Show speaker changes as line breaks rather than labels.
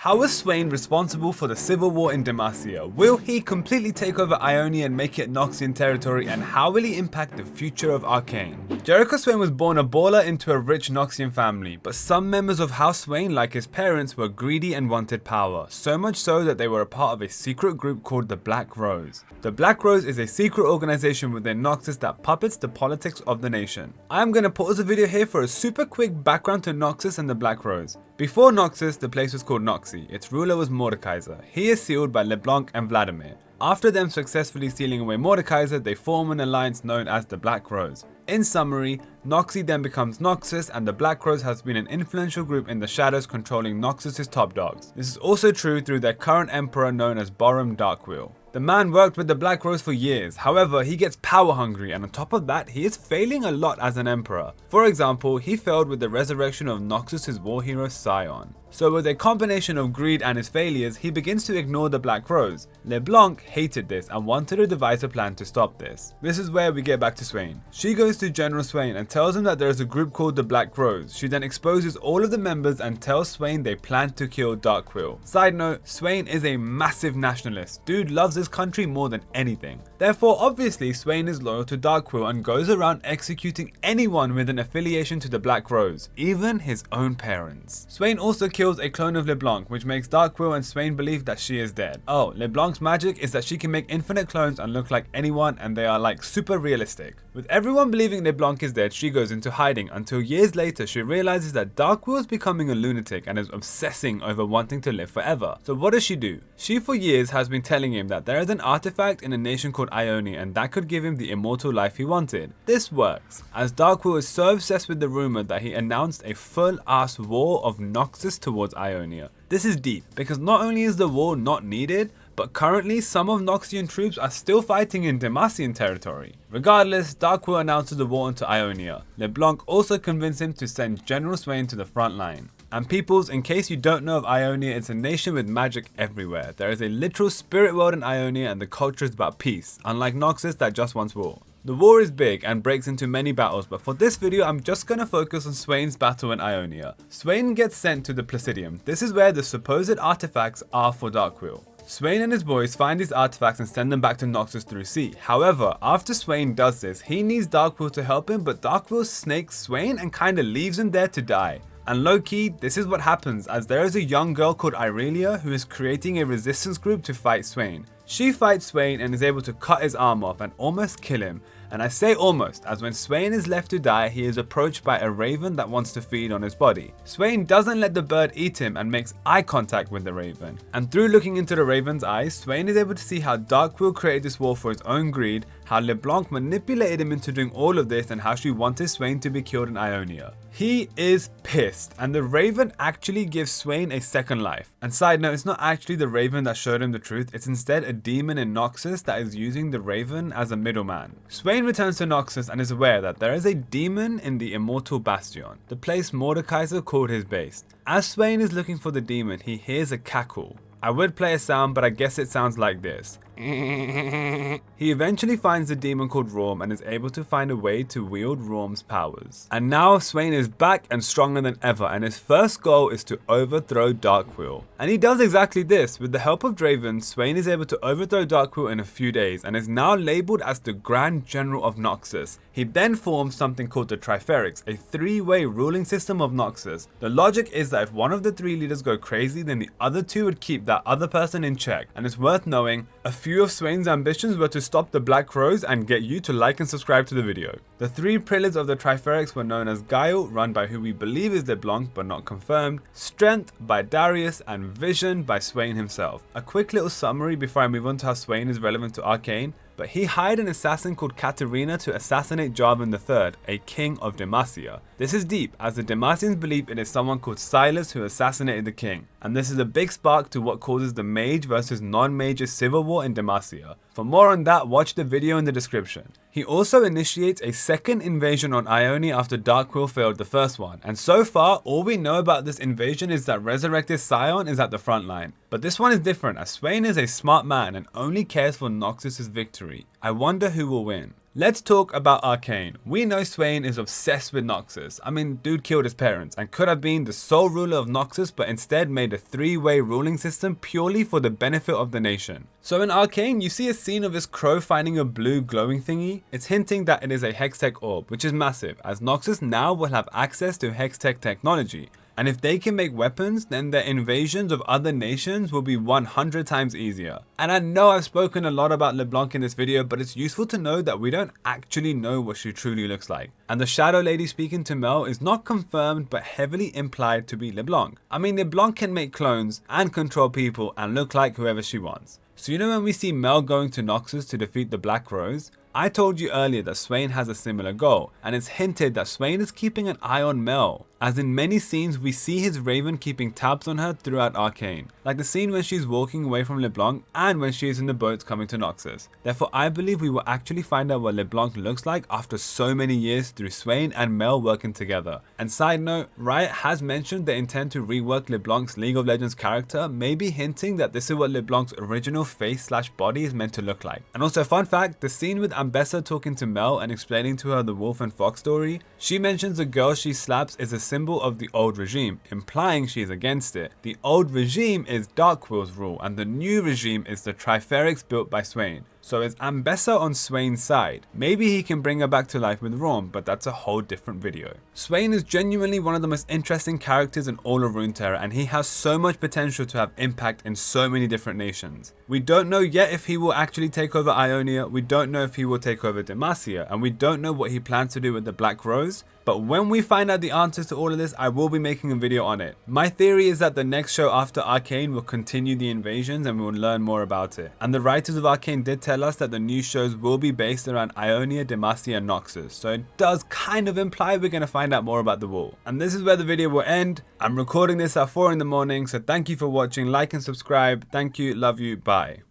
How is Swain responsible for the civil war in Demacia? Will he completely take over Ionia and make it Noxian territory, and how will he impact the future of Arcane? Jericho Swain was born a baller into a rich Noxian family, but some members of House Swain, like his parents, were greedy and wanted power, so much so that they were a part of a secret group called the Black Rose. The Black Rose is a secret organization within Noxus that puppets the politics of the nation. I am going to pause the video here for a super quick background to Noxus and the Black Rose. Before Noxus, the place was called Noxy. Its ruler was Mordekaiser. He is sealed by Leblanc and Vladimir. After them successfully sealing away Mordekaiser, they form an alliance known as the Black Rose. In summary, Noxy then becomes Noxus, and the Black Rose has been an influential group in the shadows controlling Noxus's top dogs. This is also true through their current emperor known as Borum Darkwheel. The man worked with the Black Rose for years, however he gets power hungry, and on top of that he is failing a lot as an emperor. For example, he failed with the resurrection of Noxus's war hero Scion. So with a combination of greed and his failures, he begins to ignore the Black Rose. Leblanc hated this and wanted to devise a plan to stop this. This is where we get back to Swain. She goes to General Swain and tells him that there is a group called the Black Rose. She then exposes all of the members and tells Swain they plan to kill Darkwheel. Side note, Swain is a massive nationalist. Dude loves his country more than anything. Therefore, obviously Swain is loyal to Darkwheel and goes around executing anyone with an affiliation to the Black Rose, even his own parents. Swain also kills a clone of Leblanc, which makes Darkwheel and Swain believe that she is dead. Oh, Leblanc's magic is that she can make infinite clones and look like anyone, and they are like super realistic. With everyone believing Leblanc is dead, she goes into hiding until years later she realizes that Darkwheel is becoming a lunatic and is obsessing over wanting to live forever. So what does she do? She for years has been telling him that there is an artifact in a nation called Ionia and that could give him the immortal life he wanted. This works, as Darkwheel is so obsessed with the rumor that he announced a full-ass war of Noxus towards Ionia. This is deep, because not only is the war not needed, but currently some of Noxian troops are still fighting in Demacian territory. Regardless, Darkwheel announces the war into Ionia. Leblanc also convinced him to send General Swain to the front line. And peoples, in case you don't know of Ionia, it's a nation with magic everywhere. There is a literal spirit world in Ionia and the culture is about peace, unlike Noxus that just wants war. The war is big and breaks into many battles, but for this video I'm just gonna focus on Swain's battle in Ionia. Swain gets sent to the Placidium. This is where the supposed artifacts are for Darkwheel. Swain and his boys find these artifacts and send them back to Noxus through sea. However, after Swain does this, he needs Darkwheel to help him, but Darkwheel snakes Swain and kinda leaves him there to die. And low-key, this is what happens, as there is a young girl called Irelia who is creating a resistance group to fight Swain. She fights Swain and is able to cut his arm off and almost kill him. And I say almost, as when Swain is left to die, he is approached by a raven that wants to feed on his body. Swain doesn't let the bird eat him and makes eye contact with the raven. And through looking into the raven's eyes, Swain is able to see how Darkwheel created this war for his own greed, how Leblanc manipulated him into doing all of this, and how she wanted Swain to be killed in Ionia. He is pissed, and the raven actually gives Swain a second life. And side note, it's not actually the raven that showed him the truth, it's instead a demon in Noxus that is using the raven as a middleman. Swain returns to Noxus and is aware that there is a demon in the Immortal Bastion, the place Mordekaiser called his base. As Swain is looking for the demon, he hears a cackle. I would play a sound, but I guess it sounds like this. He eventually finds the demon called Raum and is able to find a way to wield Raum's powers. And now Swain is back and stronger than ever, and his first goal is to overthrow Darkwheel. And he does exactly this. With the help of Draven, Swain is able to overthrow Darkwheel in a few days and is now labeled as the Grand General of Noxus. He then forms something called the Triferix, a three-way ruling system of Noxus. The logic is that if one of the three leaders go crazy, then the other two would keep that other person in check. And it's worth knowing, a few of Swain's ambitions were to stop the Black Rose and get you to like and subscribe to the video. The three pillars of the Triferix were known as Guile, run by who we believe is Leblanc but not confirmed, Strength by Darius, and Vision by Swain himself. A quick little summary before I move on to how Swain is relevant to Arcane. But he hired an assassin called Katerina to assassinate Jarvan III, a king of Demacia. This is deep, as the Demacians believe it is someone called Silas who assassinated the king, and this is a big spark to what causes the mage versus non-mage's civil war in Demacia. For more on that, watch the video in the description. He also initiates a second invasion on Ionia after Darkwheel failed the first one, and so far all we know about this invasion is that resurrected Scion is at the front line. But this one is different, as Swain is a smart man and only cares for Noxus' victory. I wonder who will win. Let's talk about Arcane. We know Swain is obsessed with Noxus. I mean, dude killed his parents and could have been the sole ruler of Noxus, but instead made a three-way ruling system purely for the benefit of the nation. So in Arcane, you see a scene of this crow finding a blue glowing thingy. It's hinting that it is a Hextech orb, which is massive, as Noxus now will have access to Hextech technology. And if they can make weapons, then their invasions of other nations will be 100 times easier. And I know I've spoken a lot about Leblanc in this video, but it's useful to know that we don't actually know what she truly looks like. And the Shadow Lady speaking to Mel is not confirmed, but heavily implied to be Leblanc. I mean, Leblanc can make clones and control people and look like whoever she wants. So you know when we see Mel going to Noxus to defeat the Black Rose? I told you earlier that Swain has a similar goal, and it's hinted that Swain is keeping an eye on Mel, as in many scenes we see his Raven keeping tabs on her throughout Arcane, like the scene when she's walking away from Leblanc and when she is in the boats coming to Noxus. Therefore I believe we will actually find out what Leblanc looks like after so many years through Swain and Mel working together. And side note, Riot has mentioned they intend to rework Leblanc's League of Legends character, maybe hinting that this is what Leblanc's original face/body is meant to look like. And also fun fact, the scene with ambessa talking to Mel and explaining to her the wolf and fox story, she mentions the girl she slaps is a symbol of the old regime, implying she's against it. The old regime is Darkwill's rule, and the new regime is the Triferix built by Swain. So is ambessa on Swain's side? Maybe he can bring her back to life with Raum, but that's a whole different video. Swain is genuinely one of the most interesting characters in all of Runeterra, and he has so much potential to have impact in so many different nations. We don't know yet if he will actually take over Ionia, we don't know if he will take over Demacia, and we don't know what he plans to do with the Black Rose. But when we find out the answers to all of this, I will be making a video on it. My theory is that the next show after Arcane will continue the invasions and we will learn more about it. And the writers of Arcane did tell us that the new shows will be based around Ionia, Demacia and Noxus. So it does kind of imply we're going to find out more about the wall. And this is where the video will end. I'm recording this at 4 in the morning, so thank you for watching. Like and subscribe. Thank you, love you, bye.